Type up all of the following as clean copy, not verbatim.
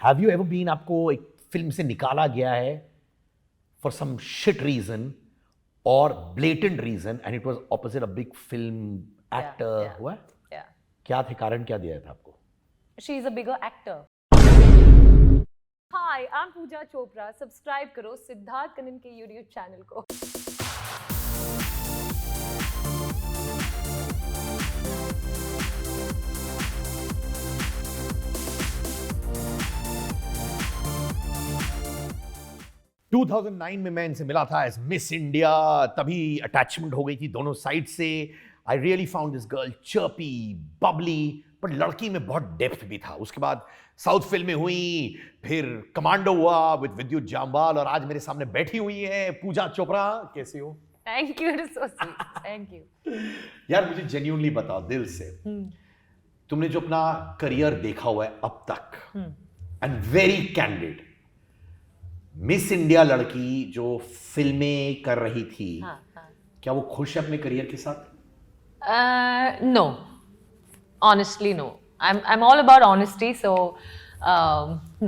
Have you ever been, आपको एक film से निकाला गया है फॉर सम शिट रीजन और blatant reason and it was opposite a big film actor? हुआ? क्या थे कारण, क्या दिया था आपको? She is a bigger actor. Hi, I'm Pooja Chopra. Subscribe करो सिद्धार्थ कनन के YouTube चैनल को. टू 2009 में मैं इनसे मिला था एज मिस इंडिया, तभी अटैचमेंट हो गई थी दोनों साइड से. I really found this girl chirpy, Babli, पर लड़की में बहुत डेप्थ भी था. उसके बाद साउथ फिल्में हुई, फिर कमांडो हुआ विद विद्युत जामवाल, और आज मेरे सामने बैठी हुई है पूजा चोपड़ा. कैसे हो? Thank you, so sweet. Thank you. यार मुझे जेन्युइनली बताओ दिल से, तुमने जो अपना करियर देखा हुआ है अब तक, and very candid, miss India लड़की जो फिल्में कर रही थी, क्या वो खुश है अपने करियर के साथ? No, honestly no. I'm all about honesty, so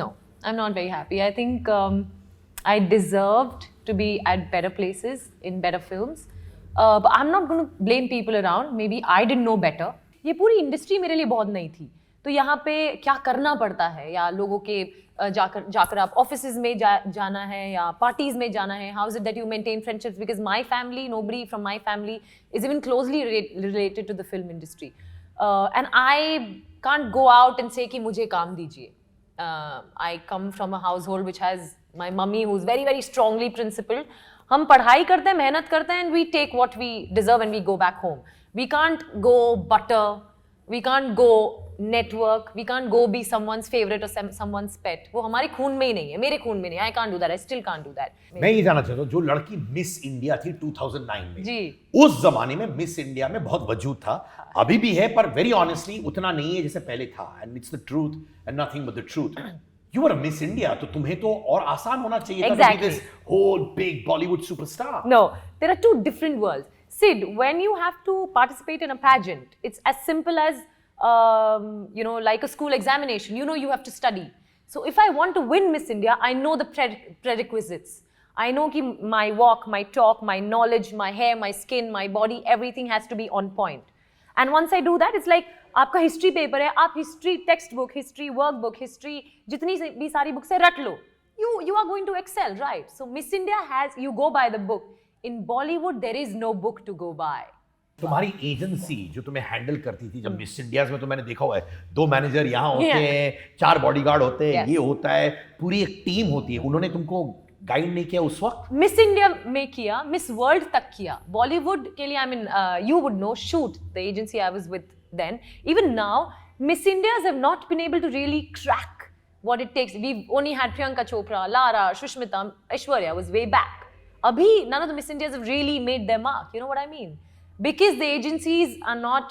no, I'm not very happy. I think I deserved to be at better places in better films, but I'm not going to blame people around. Maybe I didn't know better. ये पूरी industry मेरे लिए बहुत नई थी, तो यहाँ पे क्या करना पड़ता है, या लोगों के जाकर आप ऑफिसेज में जाना है या पार्टीज में जाना है. How is it that you maintain friendships, because my family, nobody from my family is even closely related to the film industry, and I can't go out and say कि मुझे काम दीजिए. I come from a household which has my mummy who is very very strongly principled. हम पढ़ाई करते हैं, मेहनत करते हैं, and we take what we deserve and we go back home. We can't go butter, we can't go network, we can't go be someone's favorite or someone's pet. वो हमारे खून में ही नहीं है, मेरे खून में नहीं. I can't do that, I still can't do that. मैं ये जानना चाहता हूँ, जो लड़की मिस इंडिया थी 2009 में, जी, उस जमाने में मिस इंडिया में बहुत वजूद था, अभी भी है, पर वेरी ऑनेस्टली उतना नहीं है जैसे पहले था. And it's the truth and nothing but the truth. You are miss India, तो तुम्हें तो और आसान होना चाहिए था to be this whole big Bollywood superstar. No, there are two different worlds. Sid, when you have to participate in a pageant, it's as simple as, you know, like a school examination. You know you have to study. So if I want to win Miss India, I know the prerequisites. I know ki my walk, my talk, my knowledge, my hair, my skin, my body, everything has to be on point. And once I do that, it's like आपका history paper है, आप history textbook, history workbook, history जितनी भी सारी books है रट लो. You are going to excel, right? So Miss India has, you go by the book. In Bollywood, there is no book to go by. तुम्हारी agency जो तुम्हें handle करती थी जब मिस इंडिया में, तो मैंने देखा हुआ है 2 मैनेजर यहाँ होते हैं, 4 बॉडीगार्ड होते हैं, ये होता है, पूरी एक टीम होती है. उन्होंने तुमको गाइड नहीं किया उस वक्त? मिस इंडिया में किया, मिस वर्ल्ड तक किया. बॉलीवुड के लिए, I mean, you would know, shoot the agency I was with then. Even now miss Indias have not been able to really crack what it takes. We only had Priyanka Chopra, Lara, Sushmita, Aishwarya was way back. Abhi, none of the Miss Indias have really made their mark. You know what I mean? Because the agencies are not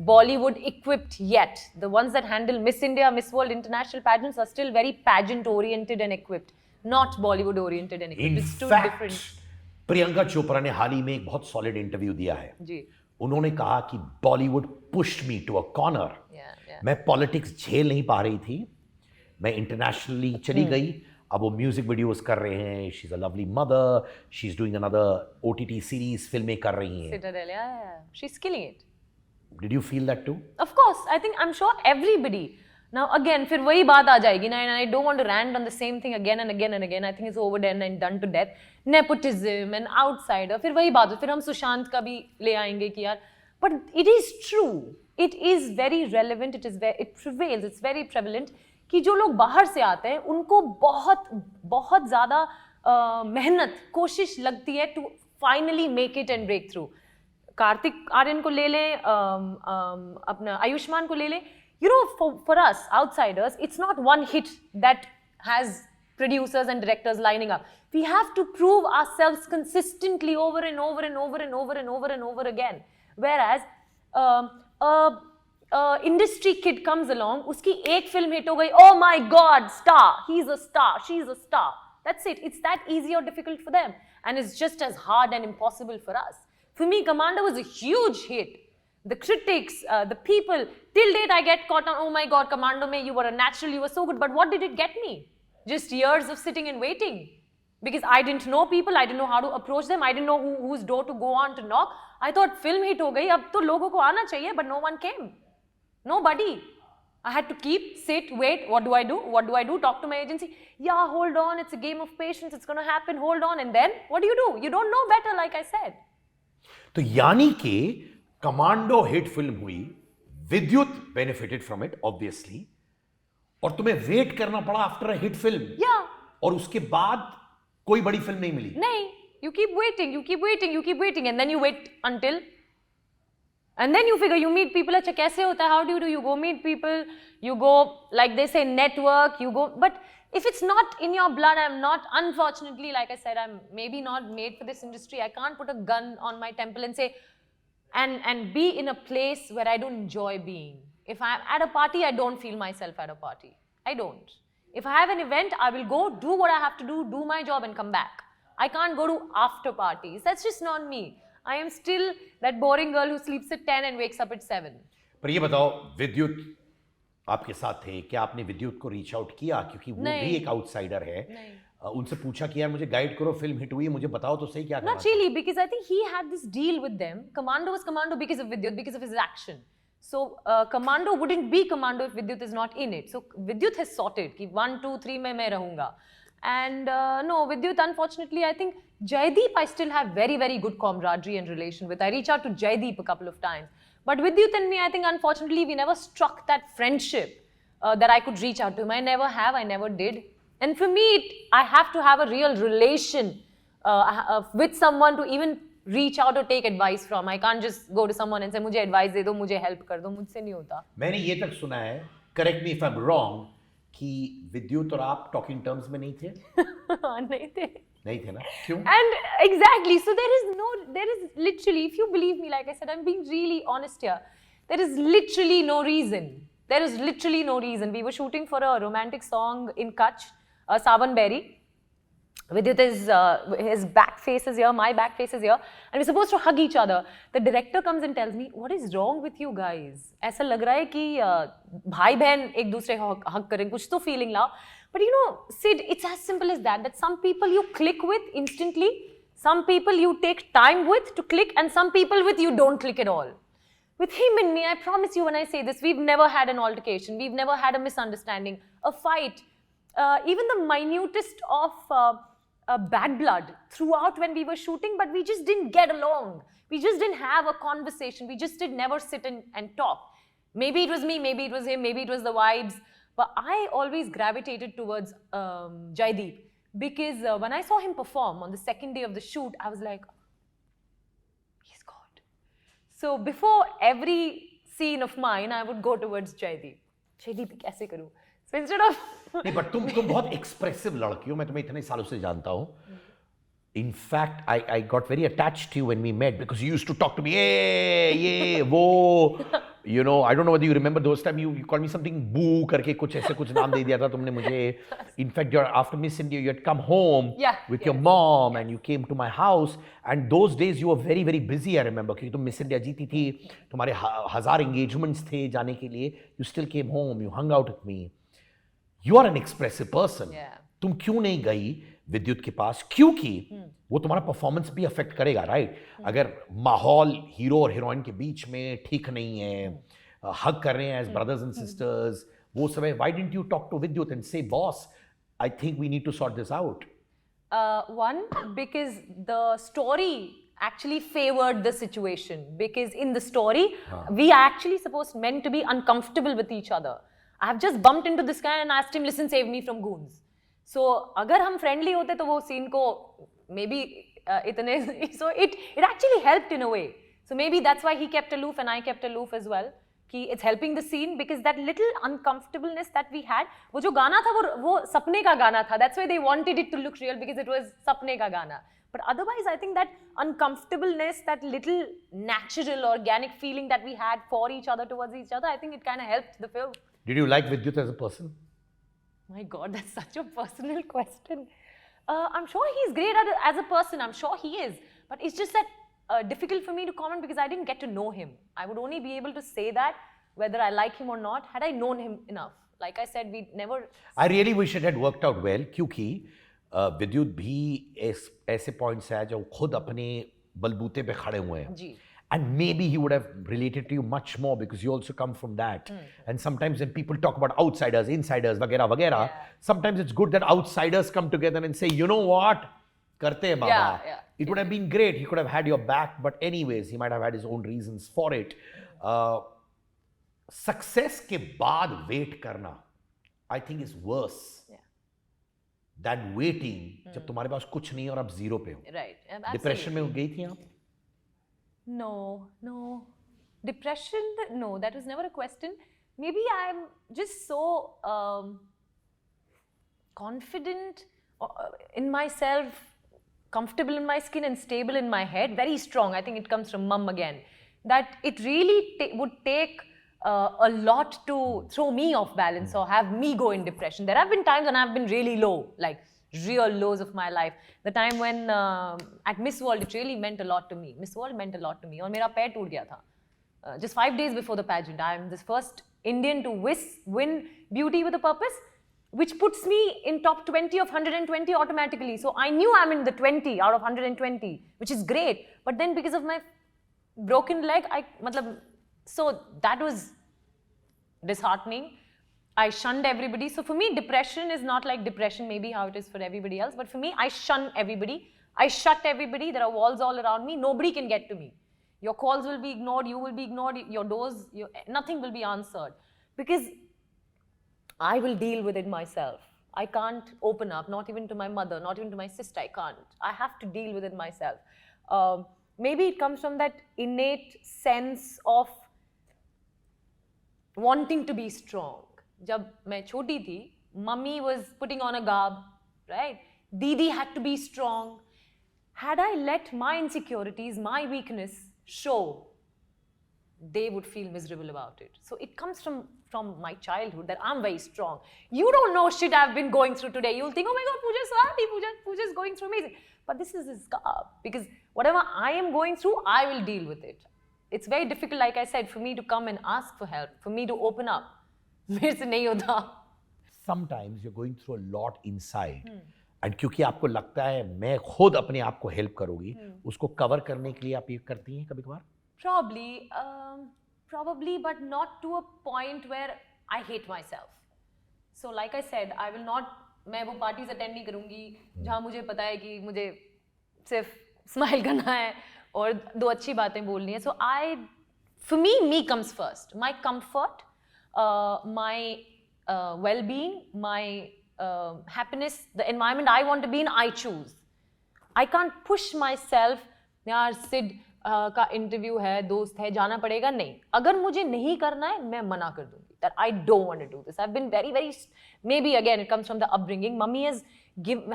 Bollywood equipped yet. The ones that handle Miss India, Miss World, international pageants are still very pageant oriented and equipped, not Bollywood oriented and equipped. It's too different. Priyanka Chopra ने हाल ही में एक बहुत solid interview दिया है. जी. उन्होंने कहा कि Bollywood pushed me to a corner. मैं पॉलिटिक्स झेल नहीं पा रही थी, मैं इंटरनेशनली चली गई. अब वो म्यूजिक वीडियोस कर रहे हैं, she is a lovely mother, she is doing another OTT series, फिल्में कर रही हैं. Citadel, yeah. She's killing it. Did you feel that too? Of course, I think, I'm sure everybody. Now again, फिर वही बात आ जाएगी ना, and I don't want to rant on the same thing again and again and again. I think it's overdone and done to death. Nepotism and outsider, फिर वही बात, फिर हम सुशांत का भी ले आएंगे कि यार, but it is true. It is very relevant. It prevails. It's very prevalent. कि जो लोग बाहर से आते हैं उनको बहुत बहुत ज़्यादा मेहनत, कोशिश लगती है to finally make it and break through. Kartik Aaryan को ले लें, अपना आयुष्मान को ले लें. You know, for us outsiders, it's not one hit that has producers and directors lining up. We have to prove ourselves consistently over and over and over and over and over and over again. Whereas industry kid comes along, उसकी एक film hit हो गई, oh my god, star, he's a star, she's a star, that's it. It's that easy or difficult for them, and it's just as hard and impossible for us. For me, Commando was a huge hit, the critics, the people. Till date, I get caught on, oh my God, Commando mein, you were a natural, you were so good. But what did it get me? Just years of sitting and waiting. Because I didn't know people, I didn't know how to approach them, I didn't know whose door to go on to knock. I thought film hit ho gayi, ab to logo ko aana chahiye, but no one came. Nobody. I had to sit, wait, what do I do? What do I do? Talk to my agency. Yeah, hold on, it's a game of patience, it's going to happen, hold on. And then, what do? You don't know better, like I said. तो यानी कि commando hit film हुई, विद्युत benefited from it obviously, और तुम्हें wait करना पड़ा after a hit film. Yeah. और उसके बाद कोई बड़ी फिल्म नहीं मिली. नहीं, you keep waiting, and then you wait until, and then you figure, you meet people. अच्छा कैसे होता है? How do? You go meet people, you go, like they say, network, you go. But if it's not in your blood, I'm not, unfortunately, like I said, I'm maybe not made for this industry. I can't put a gun on my temple and say, and be in a place where I don't enjoy being. If I'm at a party, I don't feel myself at a party. I don't. If I have an event, I will go, do what I have to do my job and come back. I can't go to after parties. That's just not me. I am still that boring girl who sleeps at 10 and wakes up at 7. पर ये बताओ, विद्युत आपके साथ थे, क्या आपने विद्युत को रीच आउट किया? क्योंकि वो भी एक आउटसाइडर है. उनसे पूछा कि यार मुझे गाइड करो, फिल्म हिट हुई है, मुझे बताओ तो सही क्या करना. Not really, because I think he had this deal with them. Commando was Commando because of Vidyut, because of his action. So Commando wouldn't be Commando if Vidyut is not in it. So Vidyut has sorted कि 1, 2, 3 में मैं रहूँगा. And no, Vidyut, unfortunately, I think Jaideep I still have very, very good camaraderie and relation with. I reach out to Jaideep a couple of times. But Vidyut and me, I think unfortunately, we never struck that friendship that I could reach out to him. I never have, I never did. And for me, I have to have a real relation with someone to even reach out or take advice from. I can't just go to someone and say, मुझे advice दे दो, मुझे help कर दो, मुझसे नहीं होता. मैंने ये तक सुना है, correct me if I'm wrong, कि विद्युत और आप talking terms में नहीं थे? नहीं थे. नहीं थे ना? क्यों? And exactly, so there is literally, if you believe me, like I said, I'm being really honest here. There is literally no reason. There is literally no reason. We were shooting for a romantic song in Kutch, Saban Berry. Vidyut is, his back face is here, my back face is here, and we're supposed to hug each other. The director comes and tells me, what is wrong with you guys? ऐसा लग रहा है कि भाई बहन एक दूसरे को hug करें, कुछ तो feeling लाओ. But you know, Sid, it's as simple as that, that some people you click with instantly, some people you take time with to click, and some people with you don't click at all. With him and me, I promise you when I say this, we've never had an altercation, we've never had a misunderstanding, a fight, even the minutest of bad blood throughout when we were shooting, but we just didn't get along. We just didn't have a conversation. We just did never sit and talk. Maybe it was me, maybe it was him, maybe it was the vibes. But I always gravitated towards Jaideep because when I saw him perform on the second day of the shoot, I was like, he's God. So before every scene of mine, I would go towards Jaideep. Jaideep, कैसे करूँ? So instead of नहीं, but तुम बहुत expressive लड़की हो, मैं तुम्हें इतने सालों से जानता हूँ. In fact, I got very attached to you when we met because you used to talk to me, ये वो, you know, I don't know whether you remember those time you called me something boo करके कुछ ऐसे कुछ नाम दे दिया था तुमने मुझे. In fact, after Miss India, you had come home with your mom and you came to my house. And those days you were very, very busy, I remember, क्योंकि तुम Miss India जीती थी, तुम्हारे 1000 engagements थे जाने के लिए. You still came home, you hung out with me. You are an expressive person. तुम क्यों नहीं गई विद्युत के पास? क्योंकि वो तुम्हारा परफॉर्मेंस भी अफेक्ट करेगा, राइट? अगर माहौल हीरो और हीरोइन के बीच में ठीक नहीं है, हग कर रहे हैं एज ब्रदर्स एंड सिस्टर्स, वो सब है, why didn't you talk to Vidyut and say boss, I think we need to sort this out? One, because the story actually favored the situation, because in the story we are actually meant to be uncomfortable with each other. I have just bumped into this guy and asked him, listen, save me from goons. So अगर हम friendly होते तो वो scene को maybe इतने, so it actually helped in a way. So maybe that's why he kept aloof and I kept aloof as well. कि it's helping the scene because that little uncomfortableness that we had, वो जो गाना था वो सपने का गाना था. That's why they wanted it to look real because it was सपने का गाना. But otherwise, I think that uncomfortableness, that little natural, organic feeling that we had for each other, towards each other, I think it kind of helped the film. Did you like Vidyut as a person? My God, that's such a personal question. I'm sure he's great as a person. I'm sure he is. But it's just that difficult for me to comment because I didn't get to know him. I would only be able to say that whether I like him or not had I known him enough. Like I said, we never. I really wish it had worked out well, क्योंकि विद्युत भी ऐसे points है जो खुद अपने बलबूते पे खड़े हुए हैं. जी. And maybe he would have related to you much more because you also come from that. And sometimes when people talk about outsiders, insiders, वगैरह वगैरह, sometimes it's good that outsiders come together and say, you know what, करते हैं बाबा. It would have been great. He could have had your back, but anyways, he might have had his own reasons for it. Success के बाद wait करना, I think is worse than waiting जब तुम्हारे पास कुछ नहीं और आप zero पे हो. Right. Depression में गई थी आप? No. Depression, no, that was never a question. Maybe I'm just so confident in myself, comfortable in my skin and stable in my head, very strong. I think it comes from mum again. That it really would take a lot to throw me off balance or have me go in depression. There have been times when I've been really low, like real lows of my life. The time when at Miss World, it really meant a lot to me. Miss World meant a lot to me. और मेरा पैर टूट गया था. Just 5 days before the pageant, I am the first Indian to win Beauty with a Purpose, which puts me in top 20 of 120 automatically. So I knew I'm in the 20 out of 120, which is great. But then because of my broken leg, so that was disheartening. I shunned everybody. So for me, depression is not like depression, maybe how it is for everybody else. But for me, I shun everybody. I shut everybody. There are walls all around me. Nobody can get to me. Your calls will be ignored. You will be ignored. Your doors, nothing will be answered. Because I will deal with it myself. I can't open up, not even to my mother, not even to my sister. I can't. I have to deal with it myself. Maybe it comes from that innate sense of wanting to be strong. जब मैं छोटी थी, mummy was putting on a garb, right? Didi had to be strong. Had I let my insecurities, my weakness show, they would feel miserable about it. So it comes from my childhood that I'm very strong. You don't know shit I've been going through today. You'll think, oh my God, Pooja's so happy. Pooja's going through amazing. But this is his garb. Because whatever I am going through, I will deal with it. It's very difficult, like I said, for me to come and ask for help, for me to open up. मेरे से नहीं होता. Sometimes you're going through a lot inside. And क्योंकि आपको लगता है मैं खुद अपने आप को हेल्प करूंगी, उसको कवर करने के लिए आप ये करती हैं कभी-कभार? Probably, but not to a point where I hate myself. So like I said, I will not. मैं वो parties attend नहीं करूंगी जहाँ मुझे पता है कि मुझे सिर्फ smile करना है और 2 अच्छी बातें बोलनी है. So for me comes first. My comfort. My well-being, my happiness, the environment I want to be in, I choose. I can't push myself. यार सिड का इंटरव्यू है, दोस्त है, जाना पड़ेगा. नहीं, अगर मुझे नहीं करना है, मैं मना कर दूंगी. That I don't want to do this. I've been very, maybe again it comes from the upbringing. Mummy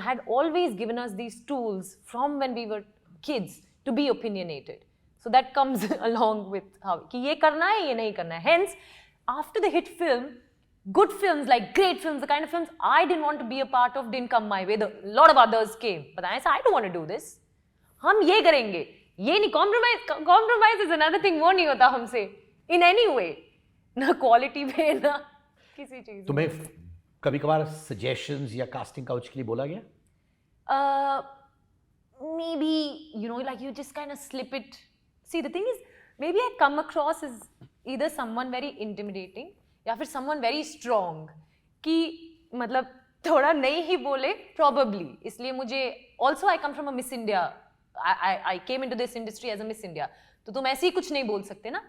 had always given us these tools from when we were kids to be opinionated. So that comes along with how कि ये करना है, ये नहीं करना है. Hence, after the hit film, good films, like great films, the kind of films I didn't want to be a part of didn't come my way. A lot of others came. But I said, I don't want to do this. हम ये करेंगे. ये नहीं, compromise is another thing. वो नहीं होता हमसे. In any way. ना quality पे, ना किसी चीज़. तुम्हें कभी-कभार suggestions या casting couch के लिए बोला गया? Maybe, like you just kind of slip it. See, the thing is, maybe I come across as either someone very intimidating या फिर someone very strong कि मतलब थोड़ा नहीं ही बोले probably. इसलिए मुझे also I come from a Miss India. I came into this industry as a Miss India. तो तुम ऐसे ही कुछ नहीं बोल सकते ना.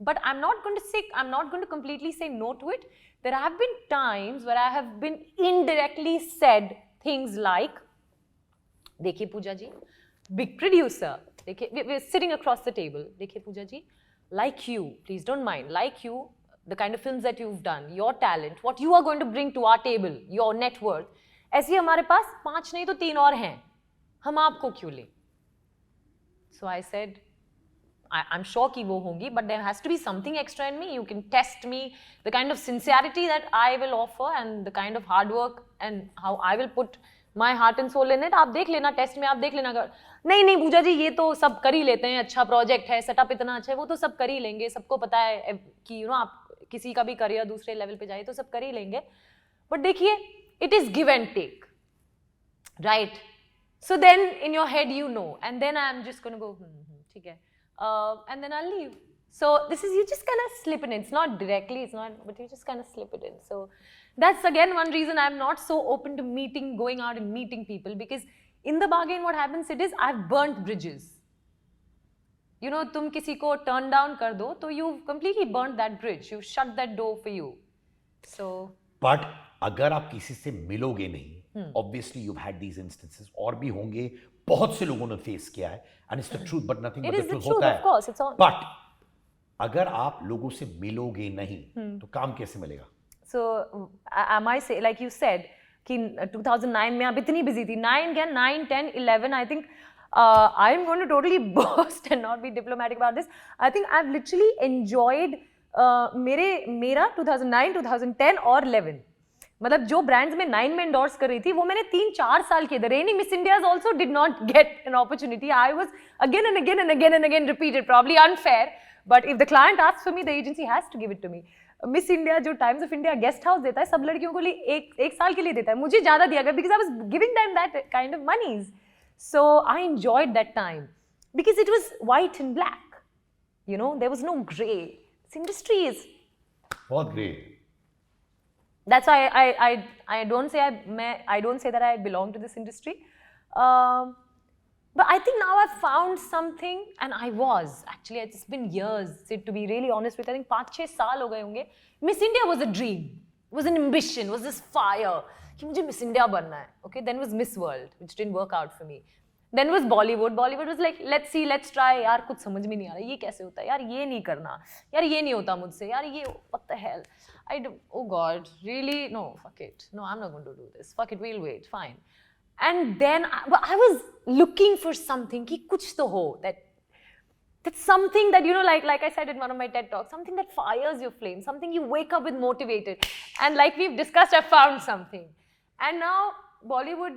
But I'm not going to completely say no to it. There have been times where I have been indirectly said things like, देखिए पूजा जी, big producer, देखिए, we're sitting across the table, देखिए पूजा जी, like you, please don't mind, like you, the kind of films that you've done, your talent, what you are going to bring to our table, your net worth, ऐसे हमारे पास 5 नहीं तो 3 और हैं, हम आपको क्यों लें? So I said, I'm sure कि वो होंगी, but there has to be something extra in me. You can test me, the kind of sincerity that I will offer and the kind of hard work and how I will put my heart and soul in it. आप देख लेना test में, आप देख लेना नहीं नहीं पूजा जी ये तो सब कर ही लेते हैं, अच्छा प्रोजेक्ट है, सेटअप इतना अच्छा है, वो तो सब कर ही लेंगे, सबको पता है कि आप किसी का भी करियर दूसरे लेवल पे जाए तो सब कर ही लेंगे. बट देखिए it is give and take, right? So then in your head you know, and then I'm just going to go ठीक है, and then I'll leave. So this is, you just kind of slip it in. It's not directly, it's not, but you just kind of slip it in. So that's again one reason I'm not so open to going out and meeting people, because in the bargain what happens it is I've burnt bridges. You know, तुम किसी को turn down कर दो तो you've completely burnt that bridge. You've shut that door for you. So but अगर आप किसी से मिलोगे नहीं, obviously you've had these instances, और भी होंगे, बहुत से लोगों ने फेस किया है, and it's the truth, but nothing but the truth होता है. Of course, it's on. But अगर आप लोगों से मिलोगे नहीं तो काम कैसे मिलेगा? So am I say, like you said कि 2009 में आप इतनी busy थी, 9, 10, 11, I think I'm going to totally boast and not be diplomatic about this. I think I've literally enjoyed मेरा 2009, 2010 और 11, मतलब जो ब्रांड्स में 9 में endorse कर रही थी वो मैंने 3-4 साल किए. The reigning Miss Indias also did not get an opportunity. I was again and again and again and again repeated, probably unfair, but if the client asks for me, the agency has to give it to me. Miss India जो Times of India guest house देता है सब लड़कियों को लिए एक साल के लिए देता है, मुझे ज़्यादा दिया गया because I was giving them that kind of monies. So I enjoyed that time because it was white and black. You know, there was no gray. This industry is बहुत grey. That's why I don't say that I belong to this industry. But I think now I've found something, and actually it's been years, to be really honest with you, I think 5-6 साल हो गए होंगे. Miss India was a dream, was an ambition, was this fire कि मुझे Miss India बनना है. Okay, then was Miss World, which didn't work out for me. Then was Bollywood. Bollywood was like, let's see, let's try. यार कुछ समझ में नहीं आ रहा, ये कैसे होता है, यार ये नहीं करना, यार ये नहीं होता मुझसे, यार ये what the hell, oh God, really, no, fuck it, no, I'm not going to do this, fuck it, we'll wait, fine. And then I was looking for something कि कुछ तो हो, that's something that, you know, like I said in one of my TED talks, something that fires your flame, something you wake up with motivated. And like we've discussed, I found something. And now Bollywood,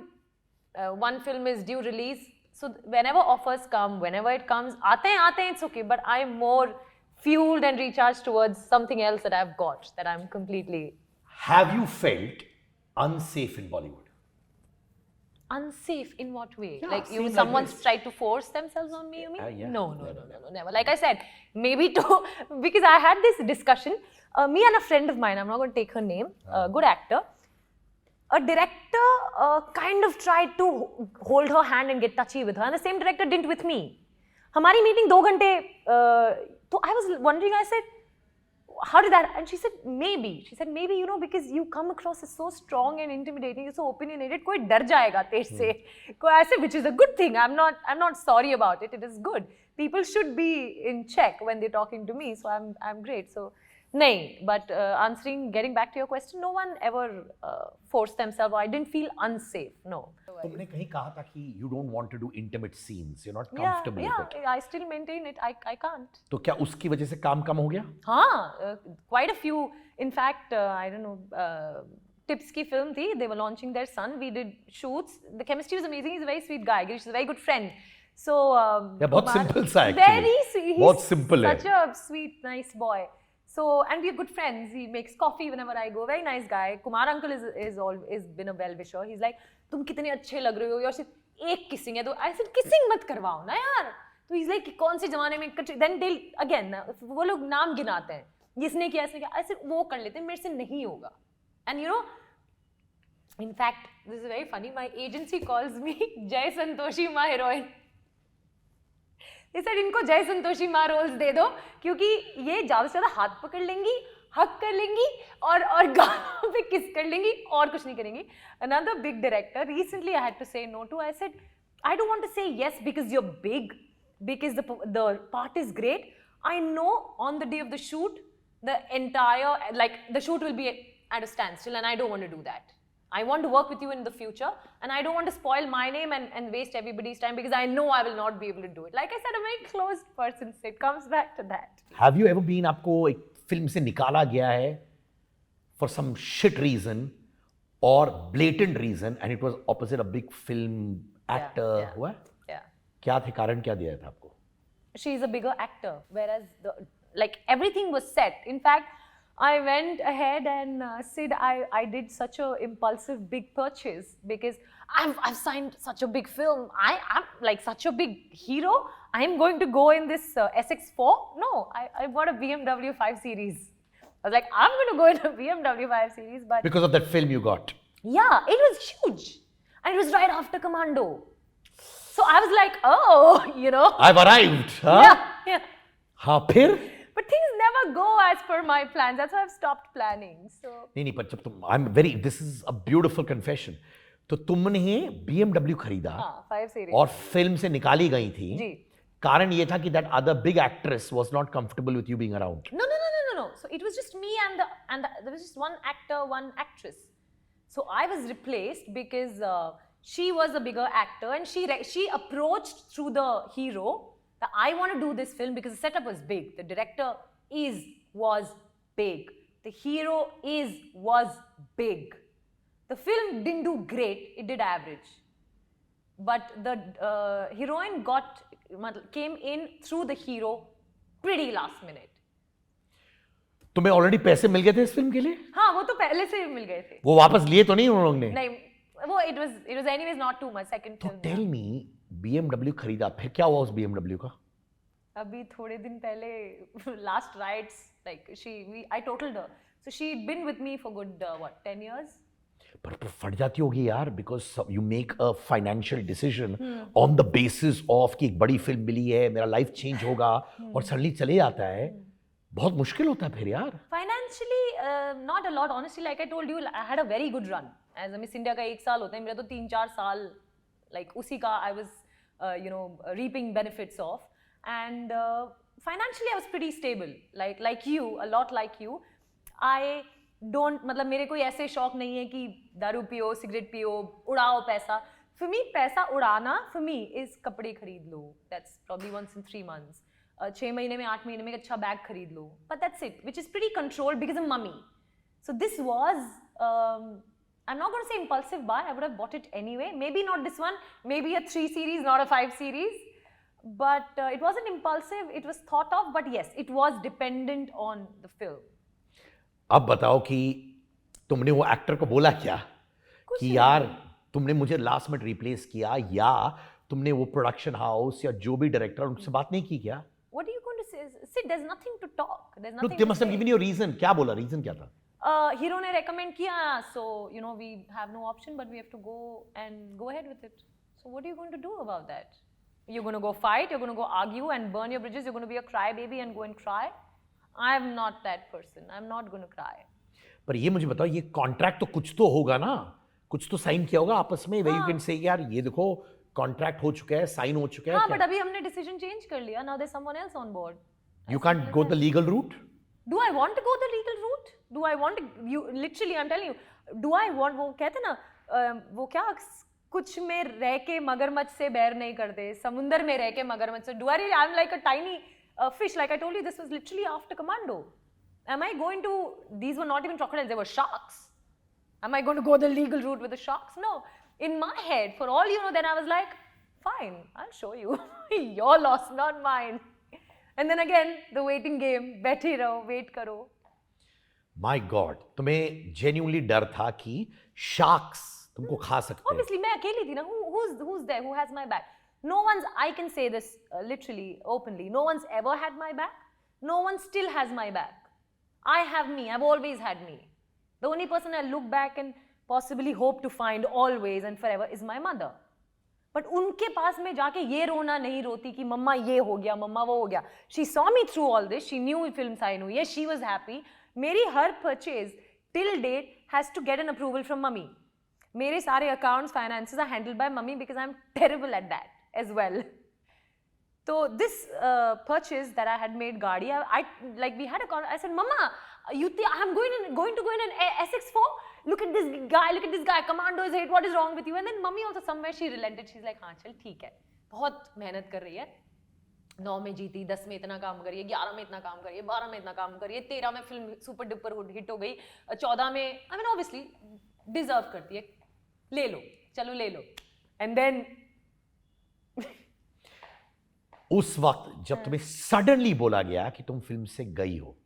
one film is due release. So whenever offers come, whenever it comes, आते हैं, it's okay. But I'm more fueled and recharged towards something else that I've got, that I'm completely. Have you felt unsafe in Bollywood? Unsafe in what way? Yeah, like seen someone's like tried to force themselves on me, you mean? Yeah. No, never. Like I said, maybe because I had this discussion, me and a friend of mine, I'm not going to take her name, a good actor, a director kind of tried to hold her hand and get touchy with her, and the same director didn't with me. हमारी meeting 2 घंटे, so I was wondering, I said, how did that? And she said, maybe, you know, because you come across as so strong and intimidating, you're so opinionated, कोई डर जाएगा तेरे से, कोई ऐसे, which is a good thing. I'm not sorry about it. It is good. People should be in check when they're talking to me, so I'm great. So, नहीं, but getting back to your question, no one ever forced themselves, or I didn't feel unsafe, no. तुमने कहीं कहा था कि you don't want to do intimate scenes, you're not comfortable with it. Yeah, I still maintain it. I can't. तो क्या उसकी वजह से काम कम हो गया? हाँ, quite a few. In fact, I don't know, Tips की film थी, they were launching their son. We did shoots. The chemistry was amazing. He's a very sweet guy. He's a very good friend. So, yeah, बहुत simple सा actually. Very sweet. बहुत simple है. Such a sweet, nice boy. So, and we're good friends. He makes coffee whenever I go. Very nice guy. Kumar uncle is been a well-wisher. He's like, तुम कितने अच्छे लग रहे हो, यार सिर्फ एक kissing है तो I said kissing मत करवाओ ना यार. तो he's like कौन से जमाने में then they'll again वो लोग नाम गिनाते हैं, इसने किया I said वो कर लेते हैं, मेरे से नहीं होगा. And you know, in fact, this is very funny. My agency calls me Jai Santoshi Ma heroine. They said इनको जय संतोषी माँ रोल्स दे दो क्योंकि ये ज़्यादा से ज़्यादा हाथ पकड़ लेंगी, हक कर लेंगी और गालों पे किस कर लेंगी और कुछ नहीं करेंगी. Another big director, recently I had to say no to. I said, I don't want to say yes because you're big, because the part is great. I know on the day of the shoot, the entire, like the shoot will be at a standstill and I don't want to do that. I want to work with you in the future and I don't want to spoil my name and waste everybody's time because I know I will not be able to do it. Like I said, I'm a very closed person, so it comes back to that. Have you ever been, आपको एक film से निकाला गया है for some shit reason or blatant reason, and it was opposite a big film actor. हुआ है? Yeah. क्या थे कारण क्या दिया था आपको? She's a bigger actor, whereas like everything was set. In fact, I went ahead and said I did such a impulsive big purchase because I've signed such a big film. I'm like such a big hero. I'm going to go in this SX4. No, I bought a BMW 5 Series. I was like, I'm going to go in a BMW 5 Series, but Because of that film you got. yeah, it was huge, and it was right after Commando. So I was like, oh, you know. I've arrived. Huh? Yeah. हाँ फिर? But things never go as per my plans. That's why I've stopped planning. So नहीं पर जब तुम this is a beautiful confession. तो तुमने BMW खरीदा हाँ, 5 Series. और फिल्म से निकाली गई थी. जी. कारण ये था कि that other big actress was not comfortable with you being around. No. So it was just me and there was just one actor, one actress. So I was replaced because she was a bigger actor, and she approached through the hero that I want to do this film because the setup was big. The director was big. The hero was big. The film didn't do great. It did average. But the heroine came in through the hero pretty last minute. तुम्हें already पैसे मिल गए थे इस film के लिए? हाँ, वो तो पहले से मिल गए थे. वो वापस लिए तो नहीं उन लोगों ने? नहीं, वो it was anyways not too much. Second तो film. टेल मी BMW खरीदा, फिर क्या हुआ उस BMW का? अभी थोड़े दिन पहले last rides, like I totaled her. So she'd been with me for good 10 years. पर फट जाती होगी यार, because you make a financial decision on the basis of कि एक बड़ी फिल्म मिली है, मेरा लाइफ चेंज होगा, और सडनली चले जाता है. बहुत मुश्किल होता है फिर यार. Financially, not a lot. Honestly, like I told you, I had a very good run. As a Miss India का 1 साल होता है, मेरा तो 3-4 साल, like उसी का I was, reaping benefits of. And financially, I was pretty stable. Like you, a lot like you. I don't, मतलब मेरे कोई ऐसे शौक नहीं है कि दारू पियो, सिगरेट पियो, उड़ाओ पैसा. For me, पैसा उड़ाना for me is कपड़े खरीद लो. That's probably once in 3 months. 6 महीने में 8 महीने में एक अच्छा बैग खरीद लो. But that's it, which is pretty controlled because of mummy. So this was, I'm not going to say impulsive buy. I would have bought it anyway. Maybe not this one. Maybe a 3 series, not a 5 series. But it wasn't impulsive. It was thought of. But yes, it was dependent on the film. अब बताओ कि तुमने वो actor को बोला क्या कि यार तुमने मुझे लास्ट में रिप्लेस किया, या तुमने वो प्रोडक्शन हाउस या जो भी डायरेक्टर उनसे बात नहीं की क्या? What are you going to say? See, there's nothing to talk. There's nothing. Look, they must have given you a reason. क्या बोला? Reason क्या था? Hero ने recommend किया, so we have no option, but we have to go ahead with it. So what are you going to do about that? You're going to go fight, you're going to go argue and burn your bridges, you're going to be a crybaby and go and cry? I'm not that person. I'm not going to cry. पर ये मुझे बताओ, ये contract तो कुछ तो होगा ना, कुछ तो साइन किया होगा आपस में, where you can say यार ये देखो कॉन्ट्रैक्ट हो चुका है, साइन हो चुका है. हाँ, but अभी हमने डिसीजन चेंज कर लिया. Now there's someone else on board. You can't go the legal route. Do I want to go the legal route? Do I want to? You literally, I'm telling you. Do I want? वो कहते ना, वो क्या कुछ में रह के मगरमच्छ से बैर नहीं करते, समुंदर में रह के मगरमच्छ से. Do I really? I'm like a tiny fish. Like I told you, this was literally after Commando. Am I going to? These were not even crocodiles; they were sharks. Am I going to go the legal route with the sharks? No. In my head, for all you know, then I was like, fine, I'll show you. Your loss, not mine. And then again, the waiting game. बैठे रहो, wait करो. My God, तुम्हें genuinely डर था कि sharks तुमको खा सकते हैं. Obviously, मैं अकेली थी ना. Who's there? Who has my back? No one's. I can say this literally, openly. No one's ever had my back. No one still has my back. I have me. I've always had me. The only person I look back and possibly hope to find always and forever is my mother. But उनके पास में जाके ये रोना नहीं रोती कि मम्मा ये हो गया, मम्मा वो हो गया. She saw me through all this. She knew film sign हुई है. She was happy. मेरी हर purchase till date has to get an approval from mummy. मेरे सारे accounts, finances are handled by mummy because I'm terrible at that as well. So this purchase that I had made गाड़ी, we had a I said, Mama, I'm going to go in an SX4. Look at this guy, Commando is hit, what is wrong with you? And then mummy also somewhere she relented. She's like, हाँ चल ठीक है, बहुत मेहनत कर रही है. 9 में जीती, 10 में इतना काम करिए, 11 में इतना काम करिए, 12 में इतना काम करिए, 13 में फिल्म सुपर डुपर हिट हो गई, 14 में, I mean obviously डिजर्व करती है, ले लो, चलो ले लो. एंड देन उस वक्त जब तुम्हें सडनली बोला गया कि तुम फिल्म से गई हो,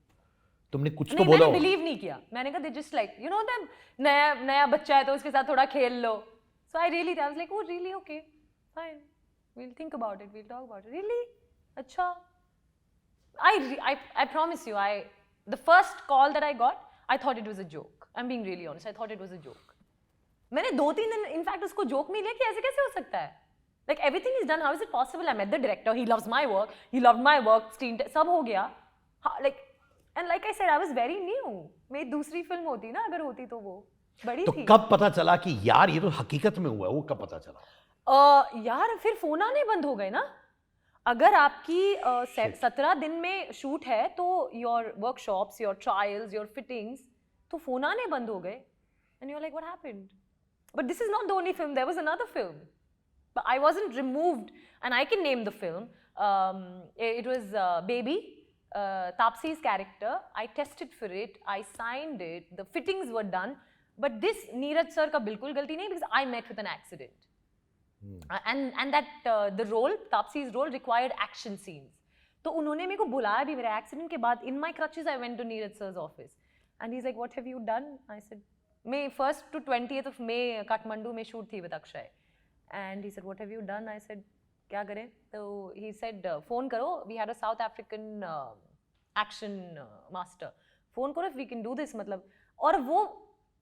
तुमने कुछ तो नहीं, बोला मैंने होगा. बिलीव नहीं किया. मैंने कहा they just like you know them, नया बच्चा है तो उसके साथ थोड़ा खेल लो. So I really I was like, oh really, okay fine, we'll think about it, we'll talk about it. Really? Acha. I promise you, the first call that I got, I thought it was a joke. I'm being really honest. I thought it was a joke. मैंने 2-3 दिन in fact उसको joke में लिया कि ऐसे कैसे हो सकता है. Like everything is done. How is it possible? I met the director. He loves my work. He loved my work. सब हो गया. Like and like I said, I was very new. मेरी दूसरी फिल्म होती ना, अगर होती तो वो बड़ी तो थी. कब पता चला कि यार ये तो हकीकत में हुआ है, वो कब पता चला? यार फिर फोन आने बंद हो गए ना. अगर आपकी 17 दिन में शूट है तो your workshops, your trials, your fittings, तो फोन आने बंद हो गए. And you are like what happened. But this is not the only film, there was another film. But I wasn't removed and I can name the film. It was Baby, Taapsee's character. I tested for it, I signed it, the fittings were done. But this Neeraj sir का बिल्कुल गलती नहीं, because I met with an accident. And that the role, Taapsee's role, required action scenes. तो उन्होंने मेरे को बुलाया भी मेरे एक्सीडेंट के बाद. In my crutches I went to Neeraj sir's office and he's like, what have you done? I said, May 1st to 20th of May Kathmandu में शूट थी with Akshay. And he said, what have you done? I said, क्या करें? तो he said, phone करो, we had a South African action master. phone करो if we can do this. मतलब, और वो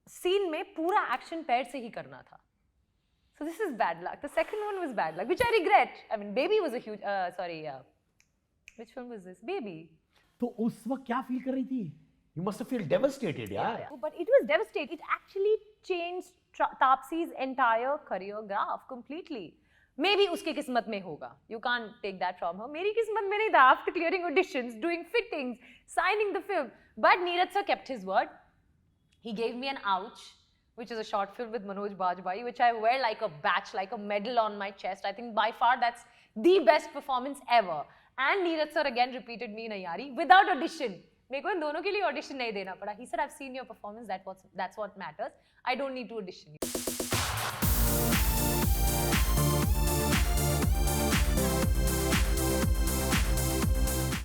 सीन में पूरा एक्शन पैर से ही करना था. So this is bad luck. The second one was bad luck, which I regret. I mean, Baby was a huge. Which film was this? Baby. तो उस वक्त क्या फील कर रही थी? You must have felt devastated, यार. Yeah. But it was devastating. It actually changed Taapsee's entire career graph completely. Maybe उसके किस्मत में होगा. You can't take that from her. मेरी किस्मत में नहीं था. After clearing auditions, doing fittings, signing the film, but Neeraj sir kept his word. He gave me an ouch, which is a short film with Manoj Bajpayee, which I wear like a badge, like a medal on my chest. I think by far that's the best performance ever. And Neeraj sir again repeated me in Ayari without audition. मेरे को इन दोनों के लिए audition नहीं देना पड़ा. He said, I've seen your performance. That's what matters. I don't need to audition you.